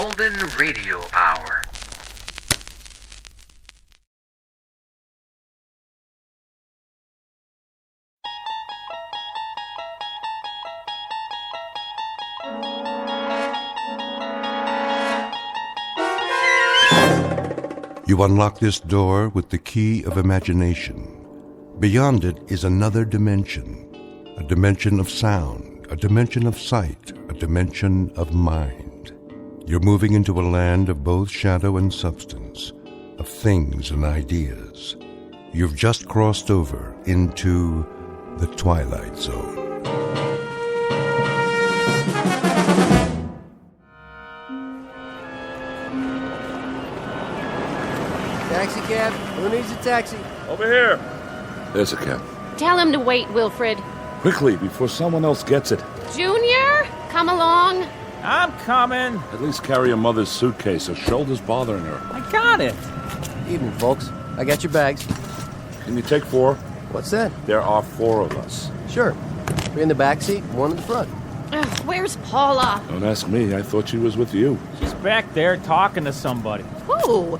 Golden Radio Hour. You unlock this door with the key of imagination. Beyond it is another dimension, a dimension of sound, a dimension of sight, a dimension of mind. You're moving into a land of both shadow and substance, of things and ideas. You've just crossed over into the Twilight Zone. Taxi cab? Who needs a taxi? Over here. There's a cab. Tell him to wait, Wilfred. Quickly, before someone else gets it. Junior, come along. I'm coming. At least carry your mother's suitcase. Her shoulder's bothering her. I got it. Evening, folks. I got your bags. Can you take 4? What's that? There are 4 of us. Sure. 3 in the back seat, 1 in the front. Ugh, where's Paula? Don't ask me. I thought she was with you. She's back there talking to somebody. Who?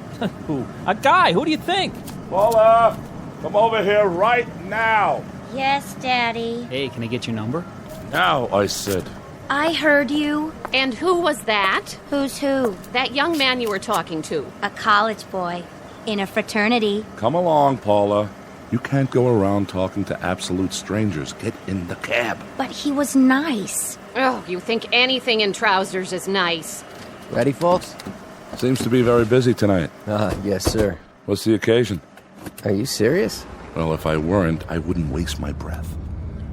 Who? A guy. Who do you think? Paula, come over here right now. Yes, Daddy. Hey, can I get your number? Now, I said. I heard you. And who was that? Who's who? That young man you were talking to. A college boy. In a fraternity. Come along, Paula. You can't go around talking to absolute strangers. Get in the cab. But he was nice. Oh, you think anything in trousers is nice. Ready, folks? Seems to be very busy tonight. Yes, sir. What's the occasion? Are you serious? Well, if I weren't, I wouldn't waste my breath.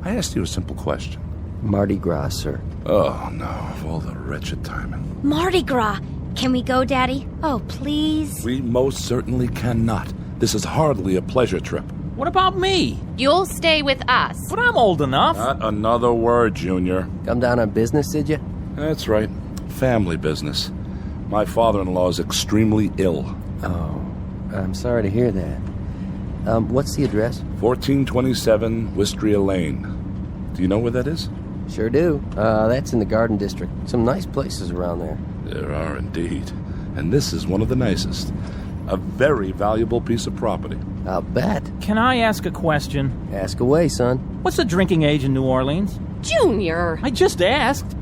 I asked you a simple question. Mardi Gras, sir. Oh, no. Of all the wretched timing. Mardi Gras. Can we go, Daddy? Oh, please. We most certainly cannot. This is hardly a pleasure trip. What about me? You'll stay with us. But I'm old enough. Not another word, Junior. Come down on business, did you? That's right. Family business. My father-in-law is extremely ill. Oh, I'm sorry to hear that. What's the address? 1427 Wistria Lane. Do you know where that is? Sure do. That's in the Garden District. Some nice places around there. There are indeed. And this is one of the nicest. A very valuable piece of property. I'll bet. Can I ask a question? Ask away, son. What's the drinking age in New Orleans? Junior! I just asked.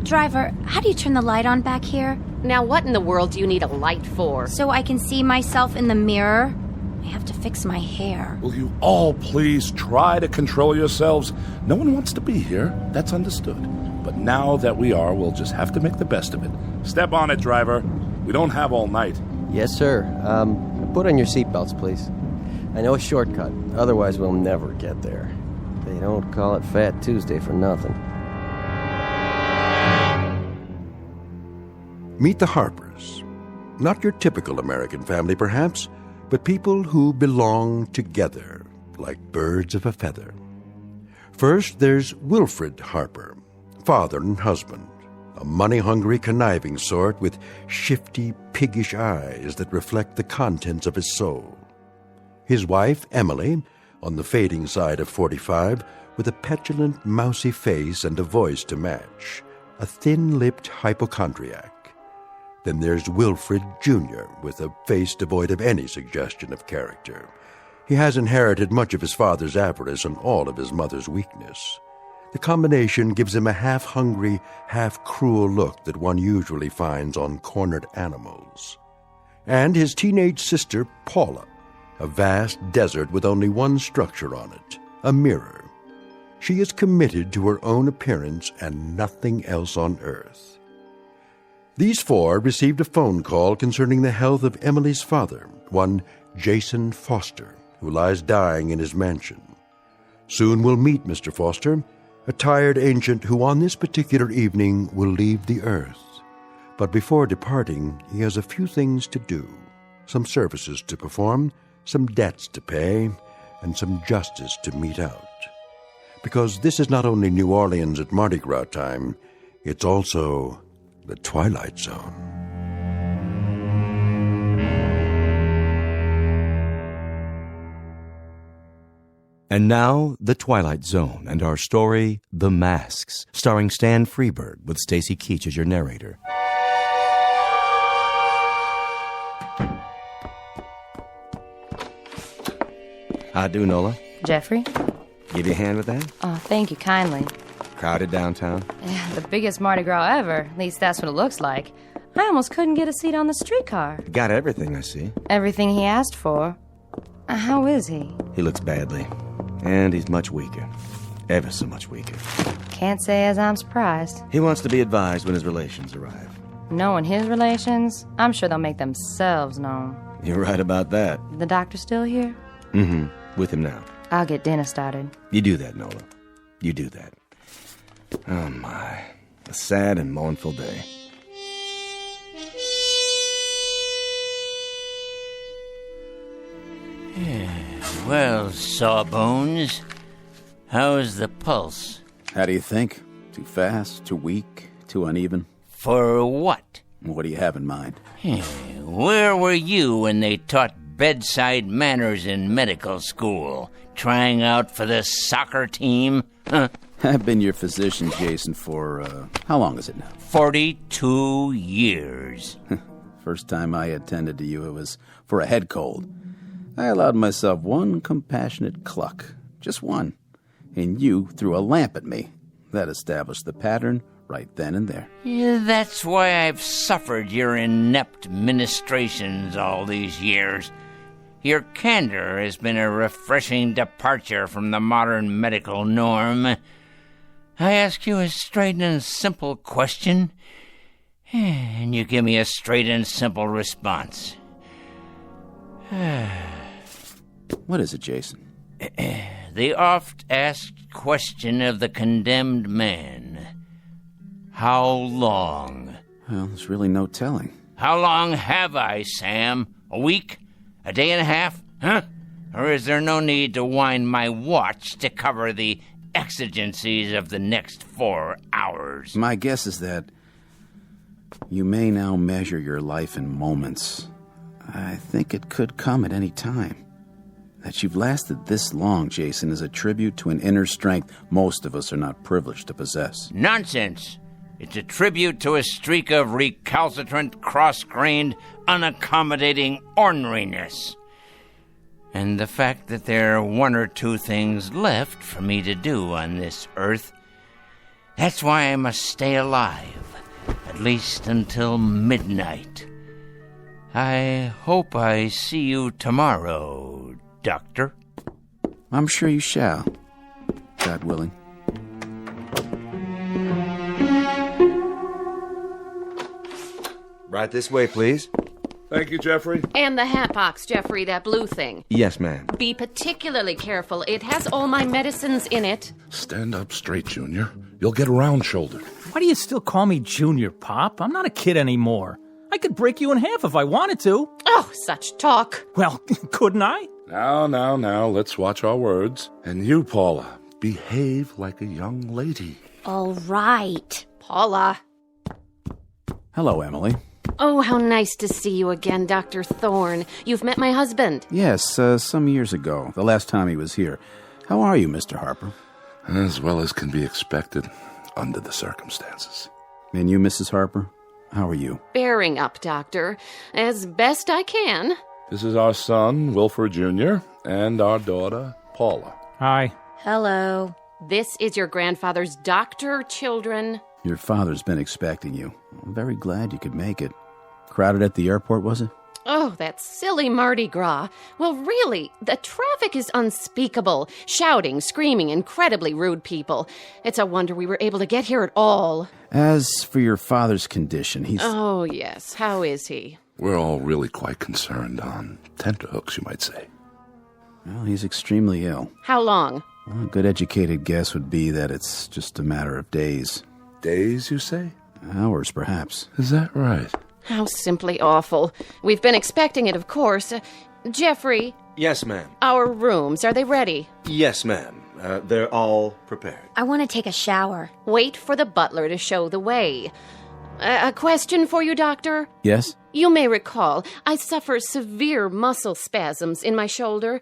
Driver, how do you turn the light on back here? Now what in the world do you need a light for? So I can see myself in the mirror? I have to fix my hair. Will you all please try to control yourselves? No one wants to be here. That's understood. But now that we are, we'll just have to make the best of it. Step on it, driver. We don't have all night. Yes, sir. Put on your seatbelts, please. I know a shortcut. Otherwise, we'll never get there. They don't call it Fat Tuesday for nothing. Meet the Harpers. Not your typical American family, perhaps, but people who belong together, like birds of a feather. First, there's Wilfred Harper, father and husband, a money-hungry, conniving sort with shifty, piggish eyes that reflect the contents of his soul. His wife, Emily, on the fading side of 45, with a petulant, mousy face and a voice to match, a thin-lipped hypochondriac. Then there's Wilfred Jr., with a face devoid of any suggestion of character. He has inherited much of his father's avarice and all of his mother's weakness. The combination gives him a half-hungry, half-cruel look that one usually finds on cornered animals. And his teenage sister, Paula, a vast desert with only one structure on it, a mirror. She is committed to her own appearance and nothing else on earth. These 4 received a phone call concerning the health of Emily's father, one Jason Foster, who lies dying in his mansion. Soon we'll meet Mr. Foster, a tired ancient who on this particular evening will leave the earth. But before departing, he has a few things to do, some services to perform, some debts to pay, and some justice to mete out. Because this is not only New Orleans at Mardi Gras time, it's also the Twilight Zone. And now, The Twilight Zone and our story, The Masks, starring Stan Freberg with Stacy Keach as your narrator. How do, Nola? Jeffrey? Give you a hand with that? Oh, thank you kindly. Crowded downtown? Yeah, the biggest Mardi Gras ever. At least that's what it looks like. I almost couldn't get a seat on the streetcar. Got everything, I see. Everything he asked for. How is he? He looks badly. And he's much weaker. Ever so much weaker. Can't say as I'm surprised. He wants to be advised when his relations arrive. Knowing his relations, I'm sure they'll make themselves known. You're right about that. The doctor still here? Mm-hmm. With him now. I'll get dinner started. You do that, Nola. You do that. Oh, my. A sad and mournful day. Well, Sawbones, how's the pulse? How do you think? Too fast? Too weak? Too uneven? For what? What do you have in mind? Where were you when they taught bedside manners in medical school? Trying out for the soccer team? Huh? I've been your physician, Jason, for, how long is it now? 42 years. First time I attended to you, it was for a head cold. I allowed myself one compassionate cluck. Just one. And you threw a lamp at me. That established the pattern right then and there. That's why I've suffered your inept ministrations all these years. Your candor has been a refreshing departure from the modern medical norm. I ask you a straight and simple question, and you give me a straight and simple response. What is it, Jason? The oft-asked question of the condemned man. How long? Well, there's really no telling. How long have I, Sam? A week? A day and a half? Huh? Or is there no need to wind my watch to cover the exigencies of the next 4 hours? My guess is that you may now measure your life in moments. I think it could come at any time. That you've lasted this long, Jason, is a tribute to an inner strength most of us are not privileged to possess. Nonsense! It's a tribute to a streak of recalcitrant, cross-grained, unaccommodating orneriness. And the fact that there are 1 or 2 things left for me to do on this earth. That's why I must stay alive, at least until midnight. I hope I see you tomorrow, Doctor. I'm sure you shall, God willing. Right this way, please. Thank you, Jeffrey. And the hat box, Jeffrey, that blue thing. Yes, ma'am. Be particularly careful. It has all my medicines in it. Stand up straight, Junior. You'll get round-shouldered. Why do you still call me Junior, Pop? I'm not a kid anymore. I could break you in half if I wanted to. Oh, such talk. Well, couldn't I? Now, let's watch our words. And you, Paula, behave like a young lady. All right. Paula. Hello, Emily. Oh, how nice to see you again, Dr. Thorne. You've met my husband. Yes, some years ago, the last time he was here. How are you, Mr. Harper? As well as can be expected under the circumstances. And you, Mrs. Harper? How are you? Bearing up, Doctor. As best I can. This is our son, Wilford Jr., and our daughter, Paula. Hi. Hello. This is your grandfather's doctor, children. Your father's been expecting you. I'm very glad you could make it. Crowded at the airport, was it? Oh, that silly Mardi Gras. Well, really, the traffic is unspeakable. Shouting, screaming, incredibly rude people. It's a wonder we were able to get here at all. As for your father's condition, he's... Oh, yes. How is he? We're all really quite concerned on tenterhooks, you might say. Well, he's extremely ill. How long? Well, a good educated guess would be that it's just a matter of days. Days, you say? Hours, perhaps. Is that right? How simply awful. We've been expecting it, of course. Jeffrey, Yes, ma'am. our rooms, are they ready? Yes, ma'am. They're all prepared. I want to take a shower. Wait for the butler to show the way. A question for you, Doctor? Yes? You may recall, I suffer severe muscle spasms in my shoulder.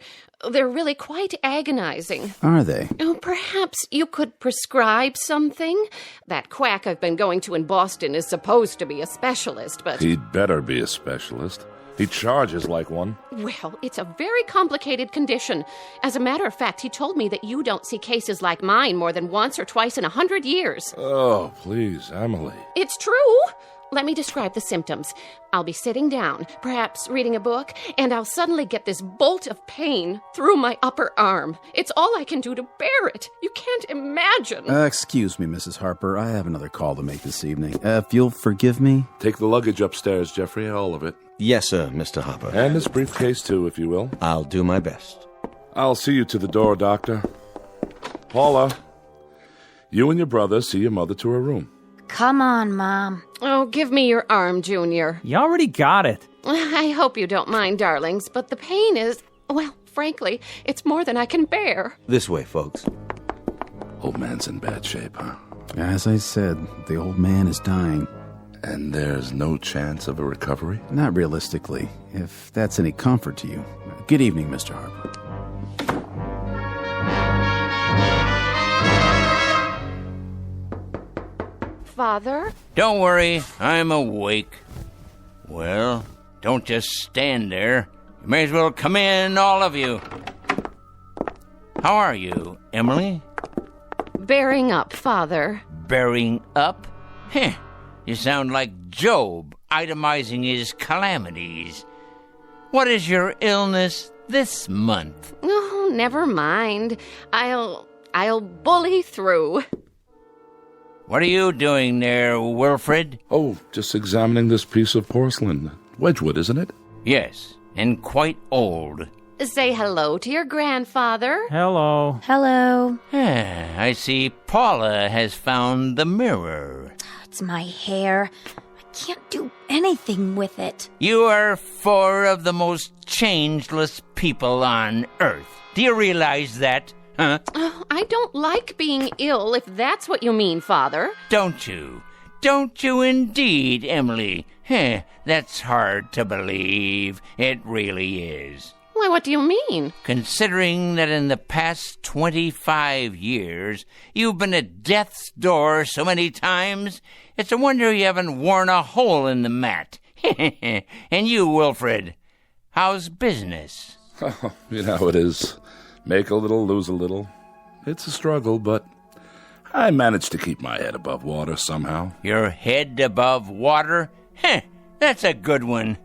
They're really quite agonizing. Are they? Oh, perhaps you could prescribe something? That quack I've been going to in Boston is supposed to be a specialist, but... He'd better be a specialist. He charges like one. Well, it's a very complicated condition. As a matter of fact, he told me that you don't see cases like mine more than once or twice in 100 years. Oh, please, Emily. It's true. Let me describe the symptoms. I'll be sitting down, perhaps reading a book, and I'll suddenly get this bolt of pain through my upper arm. It's all I can do to bear it. You can't imagine. Excuse me, Mrs. Harper. I have another call to make this evening. If you'll forgive me. Take the luggage upstairs, Jeffrey, all of it. Yes, sir, Mr. Hopper. And this briefcase, too, if you will. I'll do my best. I'll see you to the door, Doctor. Paula, you and your brother see your mother to her room. Come on, Mom. Oh, give me your arm, Junior. You already got it. I hope you don't mind, darlings, but the pain is, well, frankly, it's more than I can bear. This way, folks. Old man's in bad shape, huh? As I said, the old man is dying. And there's no chance of a recovery? Not realistically, if that's any comfort to you. Good evening, Mr. Harper. Father? Don't worry, I'm awake. Well, don't just stand there. You may as well come in, all of you. How are you, Emily? Bearing up, Father. Bearing up? Heh, you sound like Job, itemizing his calamities. What is your illness this month? Oh, never mind. I'll bully through. What are you doing there, Wilfred? Oh, just examining this piece of porcelain. Wedgwood, isn't it? Yes, and quite old. Say hello to your grandfather. Hello. Hello. I see Paula has found the mirror. It's my hair. I can't do anything with it. You are four of the most changeless people on Earth. Do you realize that? Huh? Oh, I don't like being ill, if that's what you mean, Father. Don't you? Don't you indeed, Emily? That's hard to believe. It really is. Why, what do you mean? Considering that in the past 25 years, you've been at death's door so many times, it's a wonder you haven't worn a hole in the mat. And you, Wilfred, how's business? Oh, you know how it is. Make a little, lose a little. It's a struggle, but I managed to keep my head above water somehow. Your head above water? That's a good one.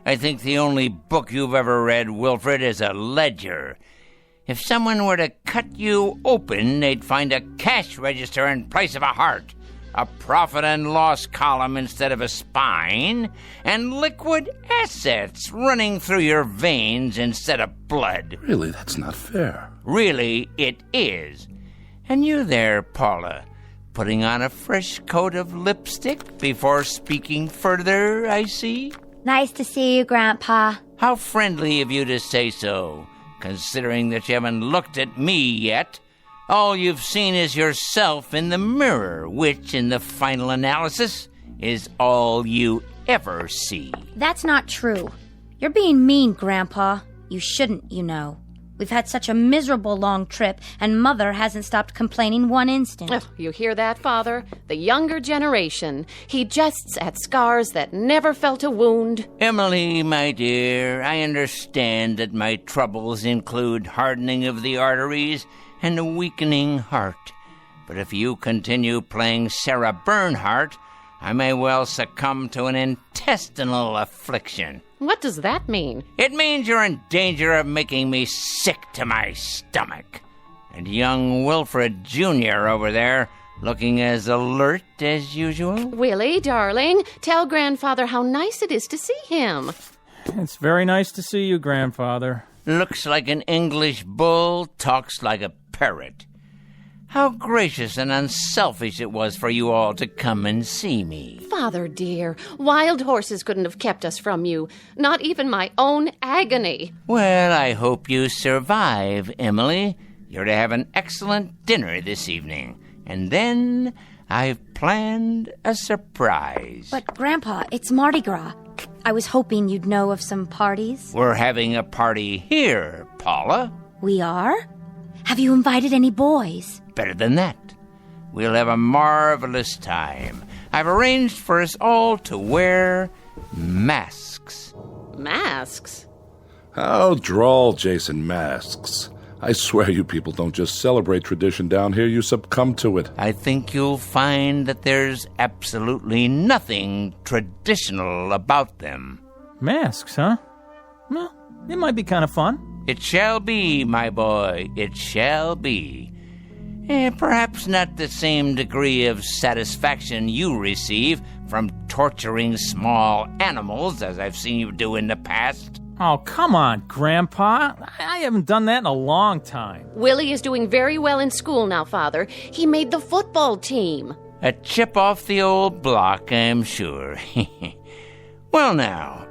I think the only book you've ever read, Wilfred, is a ledger. If someone were to cut you open, they'd find a cash register in place of a heart, a profit and loss column instead of a spine, and liquid assets running through your veins instead of blood. Really, that's not fair. Really, it is. And you there, Paula, putting on a fresh coat of lipstick before speaking further, I see? Nice to see you, Grandpa. How friendly of you to say so, considering that you haven't looked at me yet. All you've seen is yourself in the mirror, which, in the final analysis, is all you ever see. That's not true. You're being mean, Grandpa. You shouldn't, you know. We've had such a miserable long trip, and Mother hasn't stopped complaining one instant. Oh, you hear that, Father? The younger generation. He jests at scars that never felt a wound. Emily, my dear, I understand that my troubles include hardening of the arteries and a weakening heart. But if you continue playing Sarah Bernhardt, I may well succumb to an intestinal affliction. What does that mean? It means you're in danger of making me sick to my stomach. And young Wilfred Jr. over there, looking as alert as usual. Willie, darling, tell Grandfather how nice it is to see him. It's very nice to see you, Grandfather. Looks like an English bull, talks like a parrot. How gracious and unselfish it was for you all to come and see me. Father dear, wild horses couldn't have kept us from you. Not even my own agony. Well, I hope you survive, Emily. You're to have an excellent dinner this evening. And then I've planned a surprise. But, Grandpa, it's Mardi Gras. I was hoping you'd know of some parties. We're having a party here, Paula. We are? Have you invited any boys? Better than that. We'll have a marvelous time. I've arranged for us all to wear masks. Masks? How droll, Jason, masks. I swear you people don't just celebrate tradition down here, you succumb to it. I think you'll find that there's absolutely nothing traditional about them. Masks, huh? Well, it might be kind of fun. It shall be, my boy, it shall be. Perhaps not the same degree of satisfaction you receive from torturing small animals as I've seen you do in the past. Oh, come on, Grandpa. I haven't done that in a long time. Willie is doing very well in school now, Father. He made the football team. A chip off the old block, I'm sure. Well, now,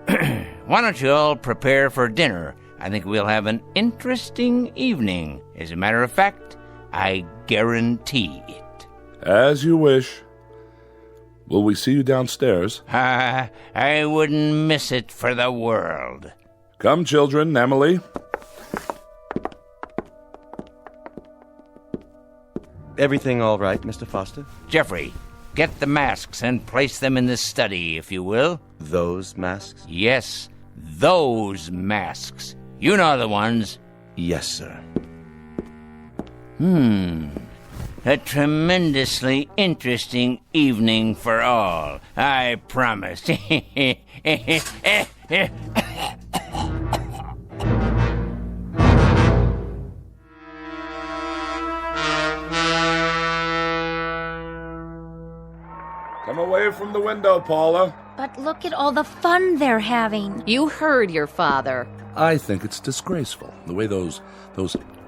why don't you all prepare for dinner? I think we'll have an interesting evening. As a matter of fact, I guarantee it. As you wish. Will we see you downstairs? I wouldn't miss it for the world. Come, children. Emily. Everything all right, Mr. Foster? Jeffrey, get the masks and place them in the study, if you will. Those masks? Yes, those masks. You know the ones. Yes, sir. A tremendously interesting evening for all, I promise. Come away from the window, Paula. But look at all the fun they're having. You heard your father. I think it's disgraceful, the way those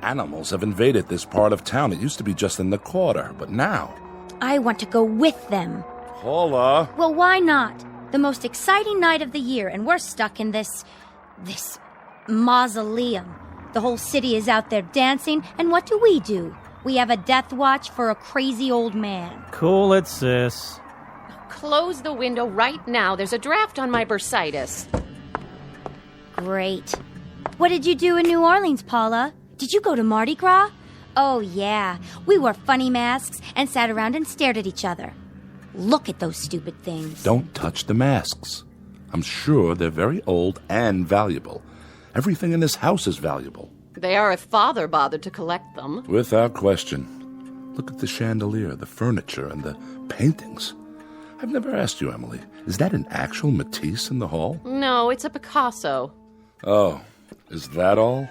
animals have invaded this part of town. It used to be just in the quarter, but now... I want to go with them. Paula! Well, why not? The most exciting night of the year, and we're stuck in this mausoleum. The whole city is out there dancing, and what do? We have a death watch for a crazy old man. Cool it, sis. Close the window right now. There's a draft on my bursitis. Great. What did you do in New Orleans, Paula? Did you go to Mardi Gras? Oh, yeah. We wore funny masks and sat around and stared at each other. Look at those stupid things. Don't touch the masks. I'm sure they're very old and valuable. Everything in this house is valuable. They are if Father bothered to collect them. Without question. Look at the chandelier, the furniture, and the paintings. I've never asked you, Emily. Is that an actual Matisse in the hall? No, it's a Picasso. Oh, is that all?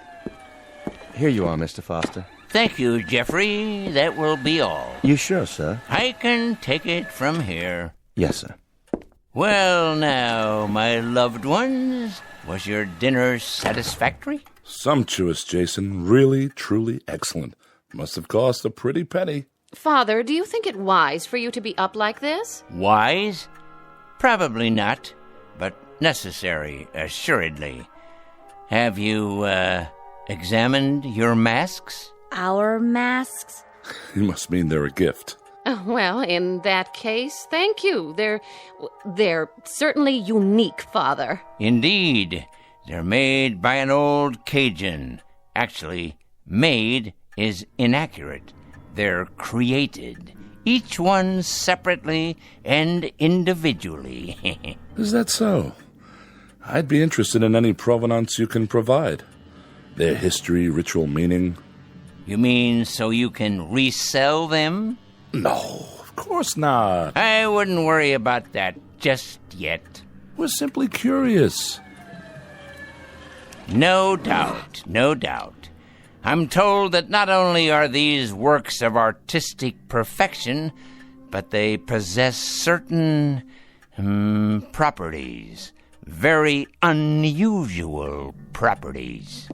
Here you are, Mr. Foster. Thank you, Jeffrey. That will be all. You sure, sir? I can take it from here. Yes, sir. Well, now, my loved ones, was your dinner satisfactory? Sumptuous, Jason. Really, truly excellent. Must have cost a pretty penny. Father, do you think it wise for you to be up like this? Wise? Probably not, but necessary, assuredly. Have you, examined your masks? Our masks? You must mean they're a gift. Well, in that case, thank you. They're certainly unique, Father. Indeed. They're made by an old Cajun. Actually, made is inaccurate. They're created, each one separately and individually. Is that so? I'd be interested in any provenance you can provide. Their history, ritual meaning. You mean so you can resell them? No, of course not. I wouldn't worry about that just yet. We're simply curious. No doubt, no doubt. I'm told that not only are these works of artistic perfection, but they possess certain properties. Very unusual properties.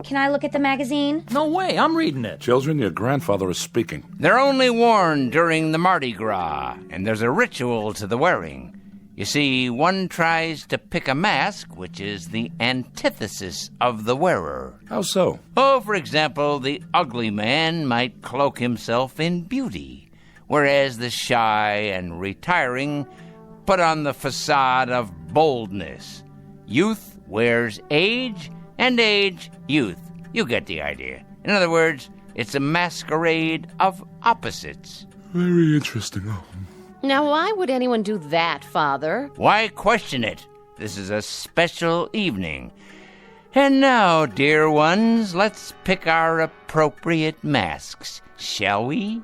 Can I look at the magazine? No way, I'm reading it. Children, your grandfather is speaking. They're only worn during the Mardi Gras, and there's a ritual to the wearing. You see, one tries to pick a mask, which is the antithesis of the wearer. How so? Oh, for example, the ugly man might cloak himself in beauty, whereas the shy and retiring put on the facade of boldness. Youth wears age, and age, youth. You get the idea. In other words, it's a masquerade of opposites. Very interesting. Now, why would anyone do that, Father? Why question it? This is a special evening. And now, dear ones, let's pick our appropriate masks, shall we?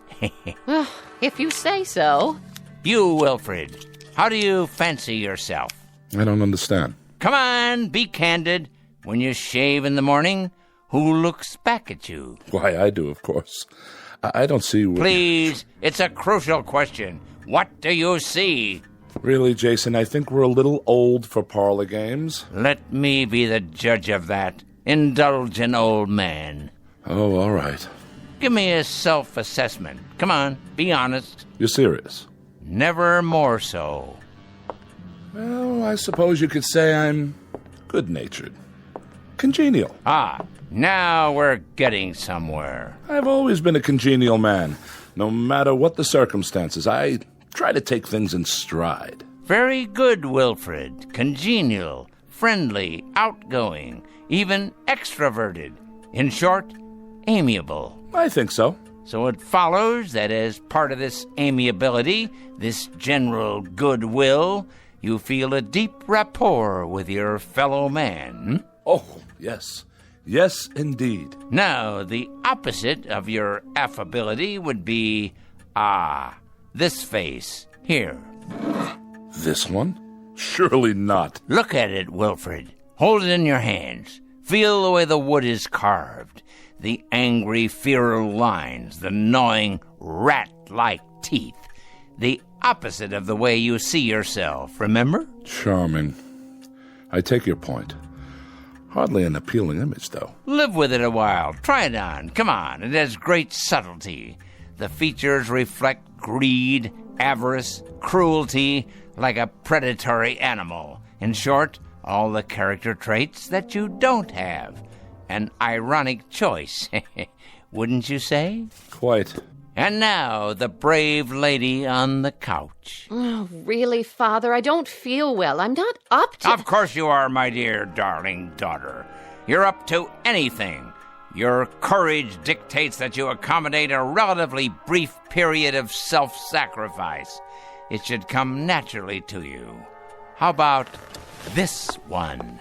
Well, if you say so. You, Wilfred, how do you fancy yourself? I don't understand. Come on, be candid. When you shave in the morning, who looks back at you? Why, I do, of course. I don't see what... Please, it's a crucial question. What do you see? Really, Jason, I think we're a little old for parlor games. Let me be the judge of that. Indulgent old man. Oh, all right. Give me a self-assessment. Come on, be honest. You're serious? Never more so. Well, I suppose you could say I'm good-natured. Congenial. Ah, now we're getting somewhere. I've always been a congenial man. No matter what the circumstances, I try to take things in stride. Very good, Wilfred. Congenial, friendly, outgoing, even extroverted. In short, amiable. I think so. So it follows that as part of this amiability, this general goodwill, you feel a deep rapport with your fellow man. Oh, yes. Yes, indeed. Now, the opposite of your affability would be, this face here. This one? Surely not. Look at it, Wilfred. Hold it in your hands. Feel the way the wood is carved. The angry, feral lines, the gnawing, rat-like teeth. The opposite of the way you see yourself, remember? Charming. I take your point. Hardly an appealing image, though. Live with it a while. Try it on. Come on. It has great subtlety. The features reflect greed, avarice, cruelty, like a predatory animal. In short, all the character traits that you don't have. An ironic choice, wouldn't you say? Quite. And now, the brave lady on the couch. Oh, really, Father? I don't feel well. I'm not up to... Of course you are, my dear darling daughter. You're up to anything. Your courage dictates that you accommodate a relatively brief period of self-sacrifice. It should come naturally to you. How about this one?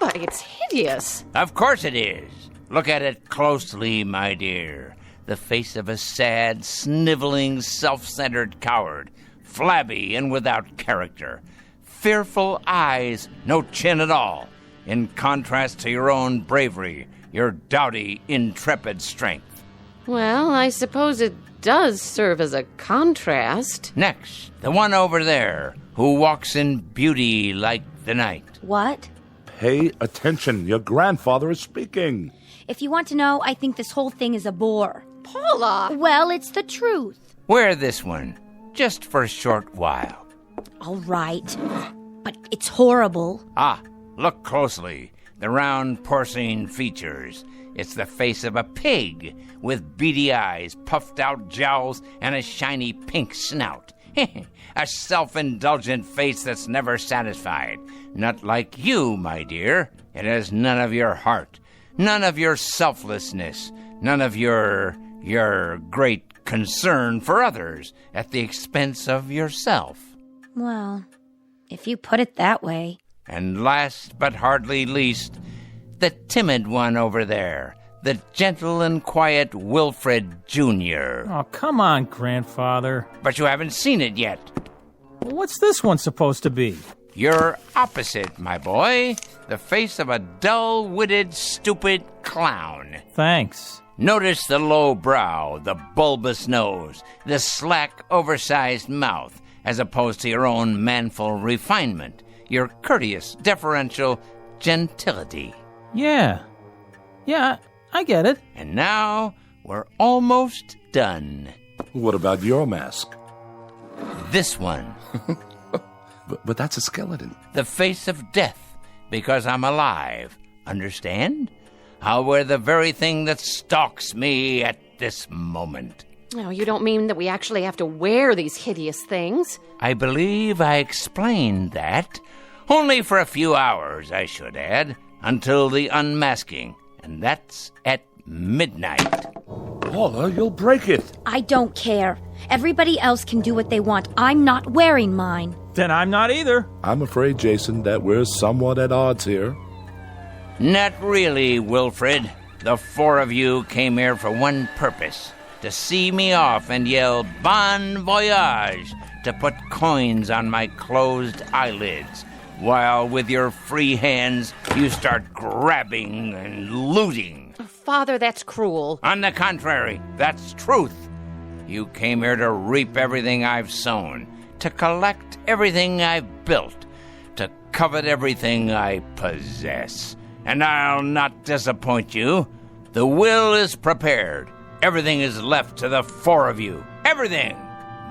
But it's hideous. Of course it is. Look at it closely, my dear. The face of a sad, sniveling, self-centered coward, flabby and without character. Fearful eyes, no chin at all, in contrast to your own bravery, your doughty, intrepid strength. Well, I suppose it does serve as a contrast. Next, the one over there, who walks in beauty like the night. What? Pay attention. Your grandfather is speaking. If you want to know, I think this whole thing is a bore. Paula! Well, it's the truth. Wear this one, just for a short while. All right. But it's horrible. Look closely. The round porcine features. It's the face of a pig, with beady eyes, puffed out jowls, and a shiny pink snout. A self-indulgent face that's never satisfied. Not like you, my dear. It has none of your heart, none of your selflessness, none of your great concern for others at the expense of yourself. Well, if you put it that way. And last but hardly least, the timid one over there, the gentle and quiet Wilfred Jr. Oh, come on, Grandfather. But you haven't seen it yet. What's this one supposed to be? You're opposite, my boy. The face of a dull-witted, stupid clown. Thanks. Notice the low brow, the bulbous nose, the slack, oversized mouth, as opposed to your own manful refinement, your courteous, deferential gentility. Yeah, I get it. And now, we're almost done. What about your mask? This one. But that's a skeleton. The face of death, because I'm alive. Understand? I'll wear the very thing that stalks me at this moment. No, you don't mean that we actually have to wear these hideous things? I believe I explained that. Only for a few hours, I should add, until the unmasking. And that's at midnight. Paula, you'll break it. I don't care. Everybody else can do what they want. I'm not wearing mine. Then I'm not either. I'm afraid, Jason, that we're somewhat at odds here. Not really, Wilfred. The four of you came here for one purpose: to see me off and yell bon voyage, to put coins on my closed eyelids, while with your free hands you start grabbing and looting. Father, that's cruel. On the contrary, that's truth. You came here to reap everything I've sown, to collect everything I've built, to covet everything I possess. And I'll not disappoint you. The will is prepared. Everything is left to the four of you. Everything.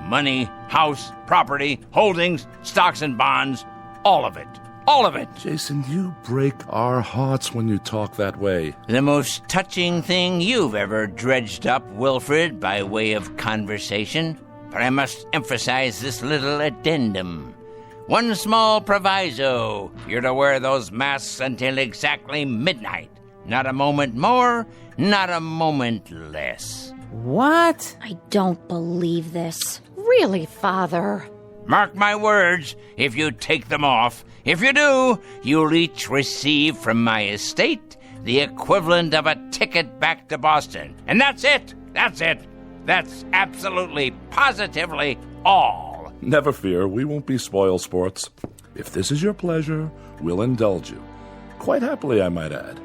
Money, house, property, holdings, stocks and bonds. All of it. All of it. Jason, you break our hearts when you talk that way. The most touching thing you've ever dredged up, Wilfred, by way of conversation. But I must emphasize this little addendum. One small proviso: you're to wear those masks until exactly midnight. Not a moment more, not a moment less. What? I don't believe this. Really, Father? Mark my words, if you take them off, if you do, you'll each receive from my estate the equivalent of a ticket back to Boston. And that's it. That's it. That's absolutely, positively all. Never fear, we won't be spoil sports. If this is your pleasure, we'll indulge you. Quite happily, I might add.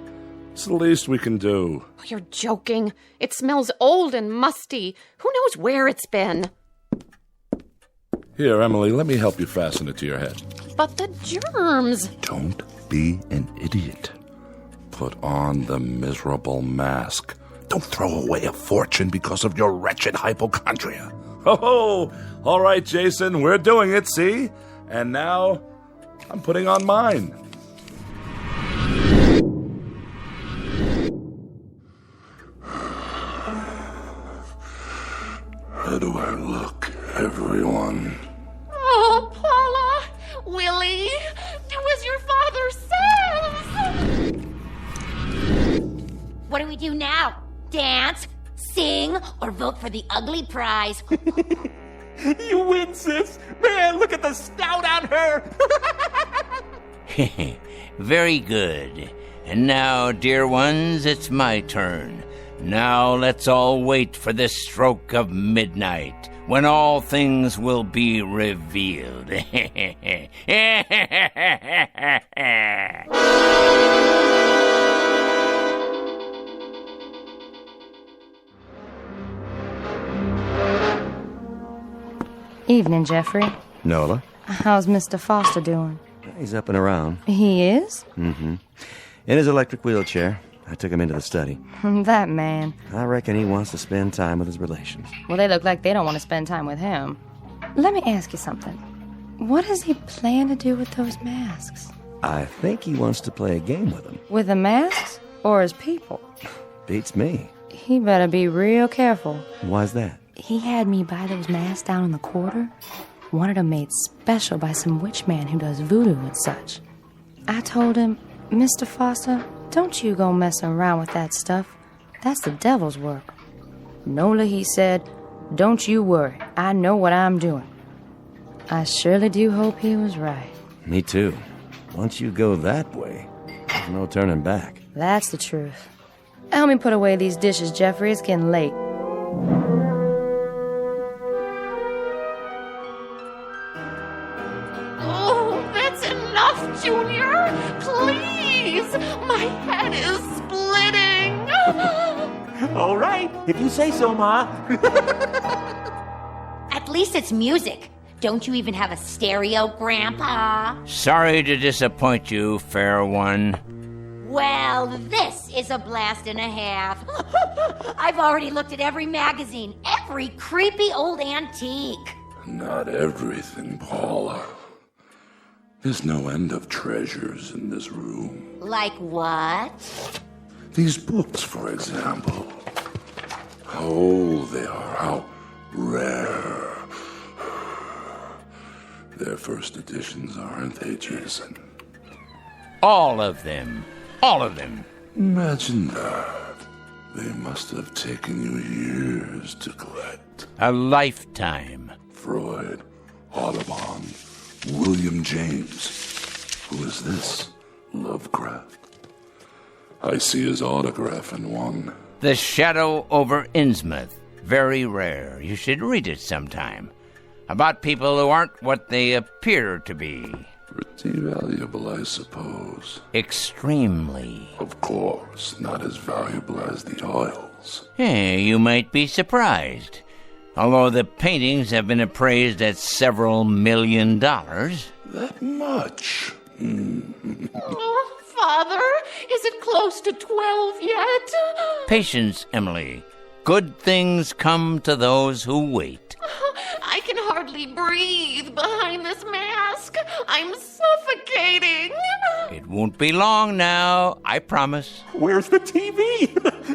It's the least we can do. Oh, you're joking. It smells old and musty. Who knows where it's been? Here, Emily, let me help you fasten it to your head. But the germs. Don't be an idiot. Put on the miserable mask. Don't throw away a fortune because of your wretched hypochondria. Oh, all right, Jason, we're doing it, see? And now, I'm putting on mine. How do I look, everyone? Oh, Paula! Willie! Do as your father says! What do we do now? Dance, sing, or vote for the ugly prize? You win, sis! Man, look at the snout on her! Very good. And now, dear ones, it's my turn. Now let's all wait for the stroke of midnight, when all things will be revealed. Evening, Jeffrey. Nola? How's Mr. Foster doing? He's up and around. He is? Mm-hmm. In his electric wheelchair. I took him into the study. That man. I reckon he wants to spend time with his relations. Well, they look like they don't want to spend time with him. Let me ask you something. What does he plan to do with those masks? I think he wants to play a game with them. With the masks or his people? Beats me. He better be real careful. Why's that? He had me buy those masks down in the quarter. Wanted them made special by some witch man who does voodoo and such. I told him, Mr. Foster, don't you go messing around with that stuff. That's the devil's work. Nola, he said, don't you worry. I know what I'm doing. I surely do hope he was right. Me too. Once you go that way, there's no turning back. That's the truth. Help me put away these dishes, Jeffrey. It's getting late. Oh, that's enough, Junior! Please! My head is splitting! All right, if you say so, Ma. At least it's music. Don't you even have a stereo, Grandpa? Sorry to disappoint you, fair one. Well, this is a blast and a half. I've already looked at every magazine, every creepy old antique. Not everything, Paula. There's no end of treasures in this room. Like what? These books, for example. How old they are, how rare. They're first editions, aren't they, Jason? All of them. All of them. Imagine that. They must have taken you years to collect. A lifetime. Freud, Audubon, William James. Who is this? Lovecraft. I see his autograph in one. The Shadow over Innsmouth. Very rare. You should read it sometime. About people who aren't what they appear to be. Pretty valuable, I suppose. Extremely. Of course, not as valuable as the oils. Hey, you might be surprised. Although the paintings have been appraised at several $1 million. That much? Oh, Father, is it close to 12 yet? Patience, Emily. Good things come to those who wait. I can hardly breathe behind this mask. I'm suffocating. It won't be long now, I promise. Where's the TV?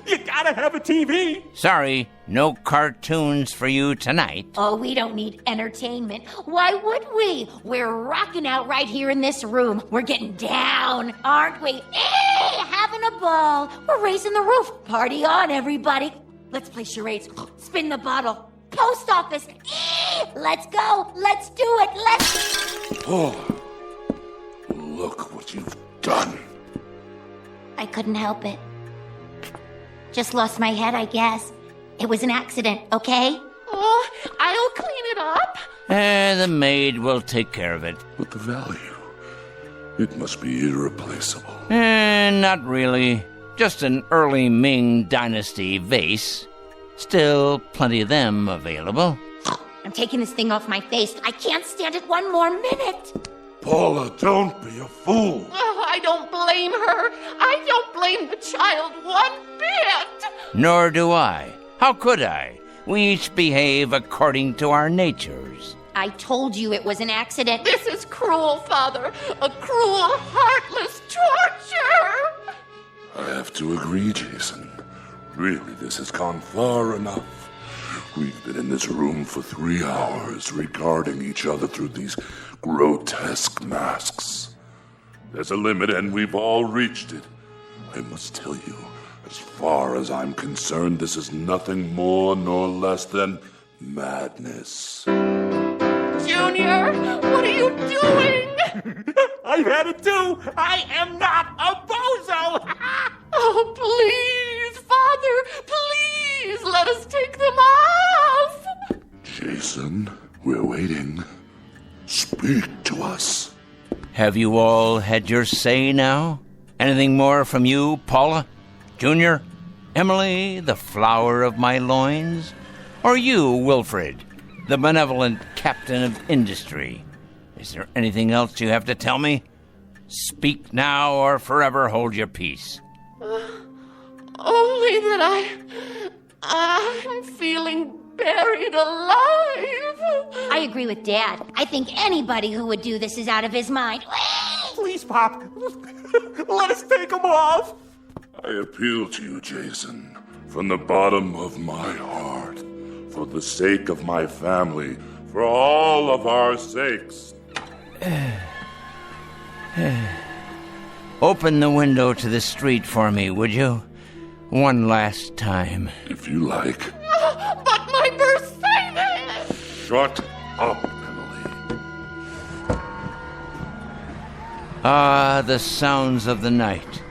You gotta have a TV. Sorry, no cartoons for you tonight. Oh, we don't need entertainment. Why would we? We're rocking out right here in this room. We're getting down, aren't we? Having a ball. We're raising the roof. Party on, everybody. Let's play charades. Spin the bottle. Post office. Let's go. Let's do it. Let's... Oh, look what you've done. I couldn't help it. Just lost my head, I guess. It was an accident, okay? Oh, I'll clean it up. The maid will take care of it. But the value, it must be irreplaceable. Not really. Just an early Ming Dynasty vase. Still plenty of them available. I'm taking this thing off my face. I can't stand it one more minute. Paula, don't be a fool. Oh, I don't blame her. I don't blame the child one bit. Nor do I. How could I? We each behave according to our natures. I told you it was an accident. This is cruel, Father. A cruel, heartless torture. I have to agree, Jason. Really, this has gone far enough. We've been in this room for 3 hours, regarding each other through these grotesque masks. There's a limit, and we've all reached it. I must tell you, as far as I'm concerned, this is nothing more nor less than madness. Junior, what are you doing? I've had it too. I am not a bozo. Oh, please, Father, please, let us take them off. Jason, we're waiting. Speak to us. Have you all had your say now? Anything more from you, Paula? Junior? Emily, the flower of my loins? Or you, Wilfred, the benevolent captain of industry? Is there anything else you have to tell me? Speak now or forever hold your peace. Only that I'm feeling buried alive. I agree with Dad. I think anybody who would do this is out of his mind. Please, Pop. Let us take them off. I appeal to you, Jason, from the bottom of my heart, for the sake of my family, for all of our sakes. Open the window to the street for me, would you? One last time. If you like. But my Mercedes! Shut up, Emily. Ah, the sounds of the night.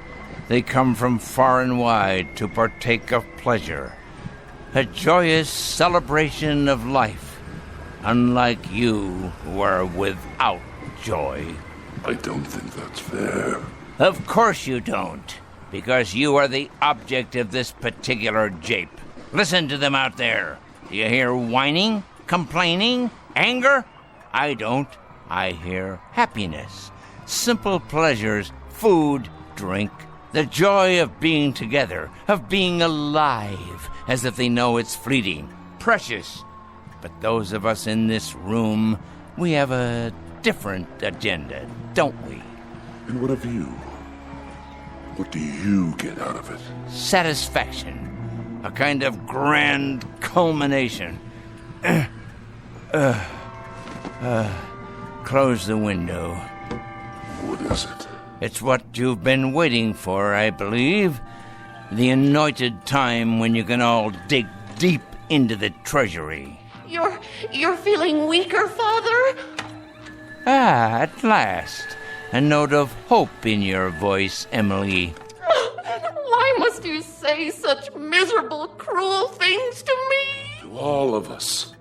They come from far and wide to partake of pleasure. A joyous celebration of life, unlike you who are without joy. I don't think that's fair. Of course you don't, because you are the object of this particular jape. Listen to them out there. Do you hear whining, complaining, anger? I don't. I hear happiness, simple pleasures, food, drink, the joy of being together, of being alive, as if they know it's fleeting, precious. But those of us in this room, we have a different agenda, don't we? And what of you? What do you get out of it? Satisfaction. A kind of grand culmination. Close the window. What is it? It's what you've been waiting for, I believe. The anointed time when you can all dig deep into the treasury. You're feeling weaker, Father? At last. A note of hope in your voice, Emily. Why must you say such miserable, cruel things to me? To all of us.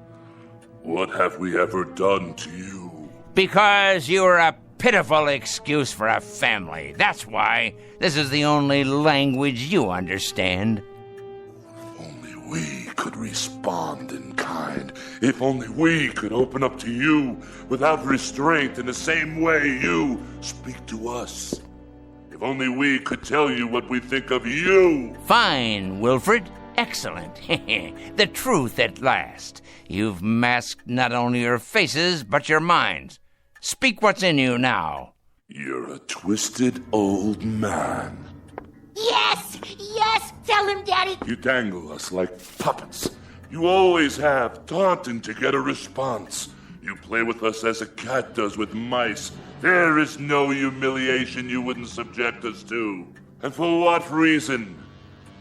What have we ever done to you? Because you are a pitiful excuse for a family. That's why. This is the only language you understand. If only we could respond in kind. If only we could open up to you without restraint in the same way you speak to us. If only we could tell you what we think of you. Fine, Wilfred. Excellent. The truth at last. You've masked not only your faces, but your minds. Speak what's in you now. You're a twisted old man. Yes! Yes! Tell him, Daddy! You dangle us like puppets. You always have, taunting to get a response. You play with us as a cat does with mice. There is no humiliation you wouldn't subject us to. And for what reason?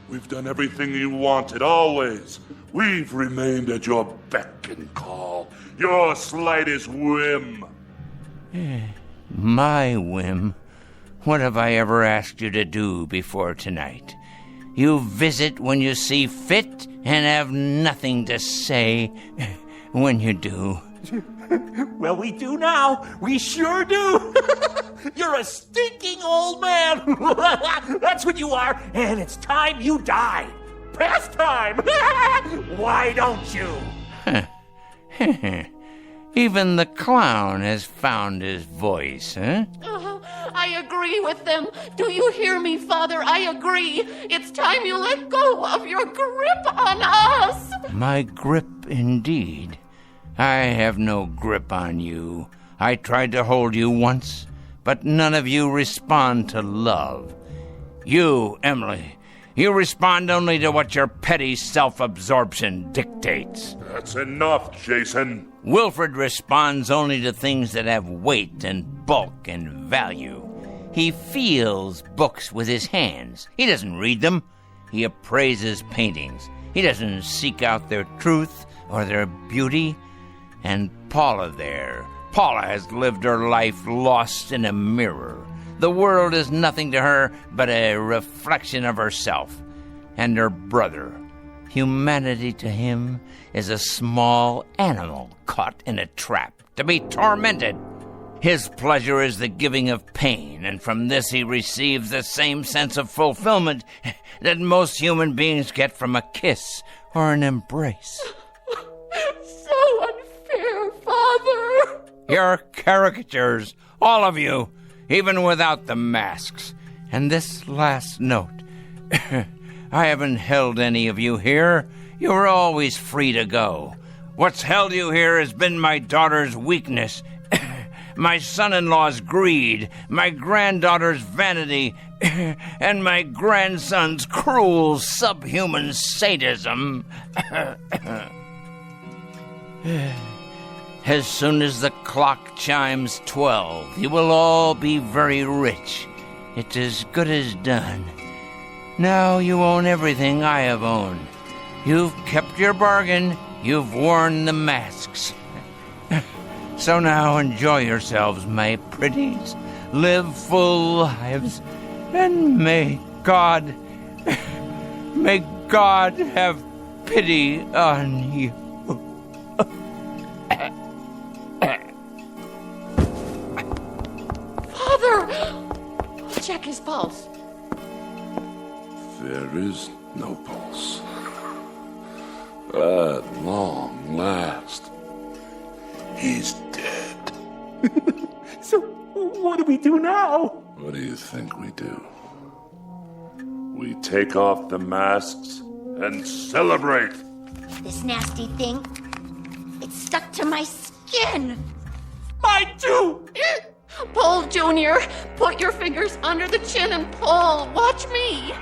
We've done everything you wanted, always. We've remained at your beck and call, your slightest whim. My whim? What have I ever asked you to do before tonight? You visit when you see fit and have nothing to say when you do. Well, we do now. We sure do. You're a stinking old man. That's what you are, and it's time you die. Past time. Why don't you? Even the clown has found his voice, huh? I agree with them. Do you hear me, Father? I agree. It's time you let go of your grip on us. My grip, indeed. I have no grip on you. I tried to hold you once, but none of you respond to love. You, Emily, you respond only to what your petty self-absorption dictates. That's enough, Jason. Wilfred responds only to things that have weight and bulk and value. He feels books with his hands. He doesn't read them. He appraises paintings. He doesn't seek out their truth or their beauty. And Paula there. Paula has lived her life lost in a mirror. The world is nothing to her but a reflection of herself and her brother. Humanity to him is a small animal caught in a trap to be tormented. His pleasure is the giving of pain, and from this he receives the same sense of fulfillment that most human beings get from a kiss or an embrace. So unfair, Father. You're caricatures, all of you, even without the masks. And this last note. I haven't held any of you here. You were always free to go. What's held you here has been my daughter's weakness, my son-in-law's greed, my granddaughter's vanity, and my grandson's cruel subhuman sadism. As soon as the clock chimes 12, you will all be very rich. It's as good as done. Now you own everything I have owned. You've kept your bargain. You've worn the masks. So now enjoy yourselves, my pretties. Live full lives. And may God have pity on you. Father! Check his pulse. There is no pulse. At long last, he's dead. So, what do we do now? What do you think we do? We take off the masks and celebrate. This nasty thing, it's stuck to my skin. Mine too! Pull, Junior. Put your fingers under the chin and pull. Watch me.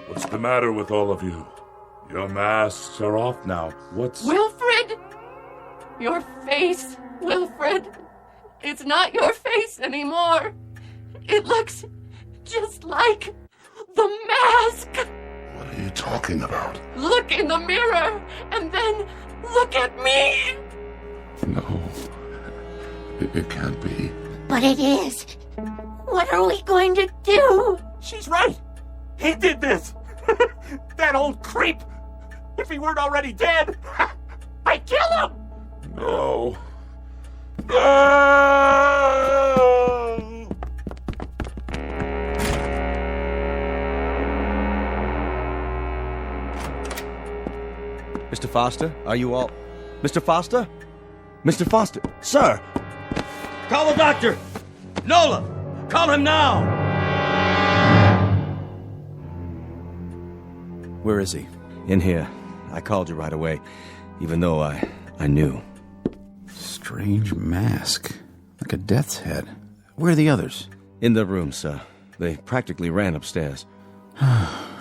What's the matter with all of you? Your masks are off now. What's... Wilfred! Your face, Wilfred. It's not your face anymore. It looks just like the mask. What are you talking about? Look in the mirror, and then look at me. No. It can't be. But it is. What are we going to do? She's right. He did this. That old creep. If he weren't already dead, I'd kill him. No. Mr. Foster, are you all... Mr. Foster? Mr. Foster? Sir! Call the doctor! Nola! Call him now! Where is he? In here. I called you right away, even though I knew. Strange mask. Like a death's head. Where are the others? In the room, sir. They practically ran upstairs.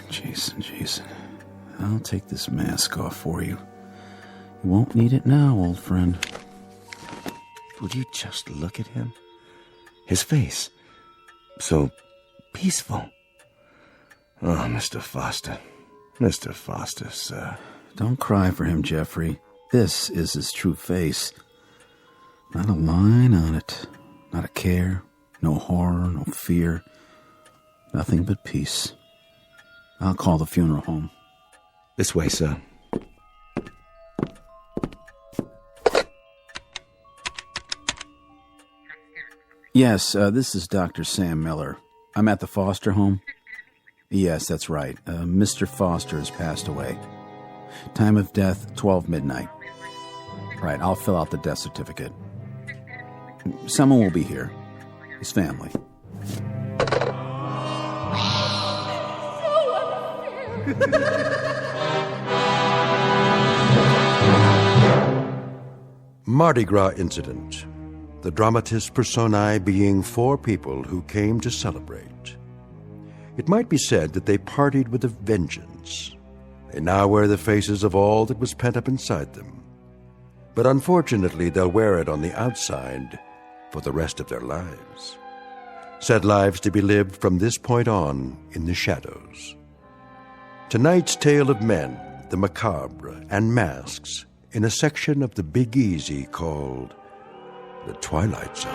Jason. I'll take this mask off for you. You won't need it now, old friend. Would you just look at him? His face. So peaceful. Oh, Mr. Foster. Mr. Foster, sir. Don't cry for him, Jeffrey. This is his true face. Not a line on it. Not a care. No horror, no fear. Nothing but peace. I'll call the funeral home. This way, sir. Yes, this is Dr. Sam Miller. I'm at the Foster home. Yes, that's right. Mr. Foster has passed away. Time of death, 12 midnight. Right, I'll fill out the death certificate. Someone will be here. His family. Mardi Gras incident. The dramatis personae being four people who came to celebrate. It might be said that they partied with a vengeance. They now wear the faces of all that was pent up inside them. But unfortunately, they'll wear it on the outside for the rest of their lives. Said lives to be lived from this point on in the shadows. Tonight's tale of men, the macabre, and masks in a section of the Big Easy called The Twilight Zone.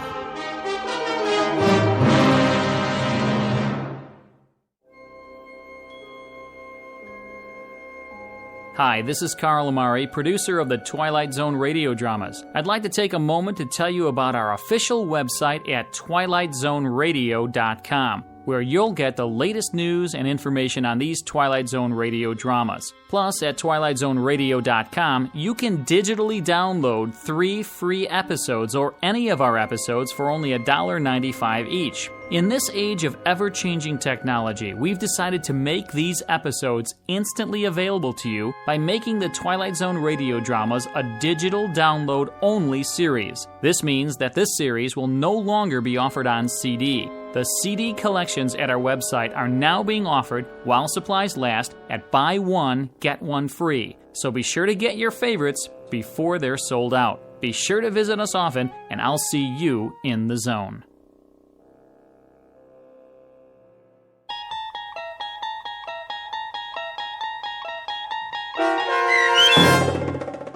Hi, this is Carl Amari, producer of the Twilight Zone radio dramas. I'd like to take a moment to tell you about our official website at twilightzoneradio.com, where you'll get the latest news and information on these Twilight Zone radio dramas. Plus, at twilightzoneradio.com, you can digitally download 3 free episodes or any of our episodes for only $1.95 each. In this age of ever-changing technology, we've decided to make these episodes instantly available to you by making the Twilight Zone radio dramas a digital download-only series. This means that this series will no longer be offered on CD. The CD collections at our website are now being offered while supplies last at buy one, get one free. So be sure to get your favorites before they're sold out. Be sure to visit us often, and I'll see you in the zone.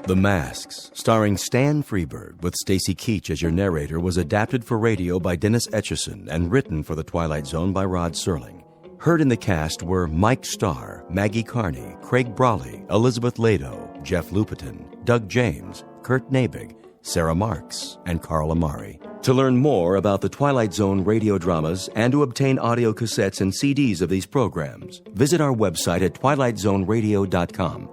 The Masks, starring Stan Freberg with Stacy Keach as your narrator, was adapted for radio by Dennis Etchison and written for The Twilight Zone by Rod Serling. Heard in the cast were Mike Starr, Maggie Carney, Craig Brawley, Elizabeth Lado, Jeff Lupetin, Doug James, Kurt Nabig, Sarah Marks, and Carl Amari. To learn more about the Twilight Zone radio dramas and to obtain audio cassettes and CDs of these programs, visit our website at twilightzoneradio.com.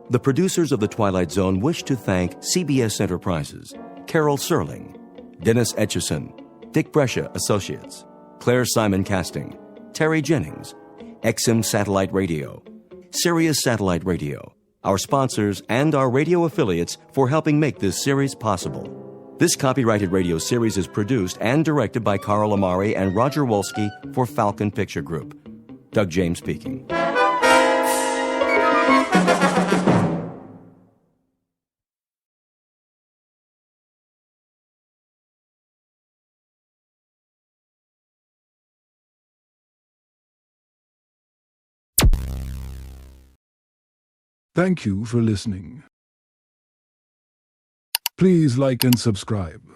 The producers of The Twilight Zone wish to thank CBS Enterprises, Carol Serling, Dennis Etchison, Dick Brescia Associates, Claire Simon Casting, Terry Jennings, XM Satellite Radio, Sirius Satellite Radio, our sponsors, and our radio affiliates for helping make this series possible. This copyrighted radio series is produced and directed by Carl Amari and Roger Wolski for Falcon Picture Group. Doug James speaking. Thank you for listening. Please like and subscribe.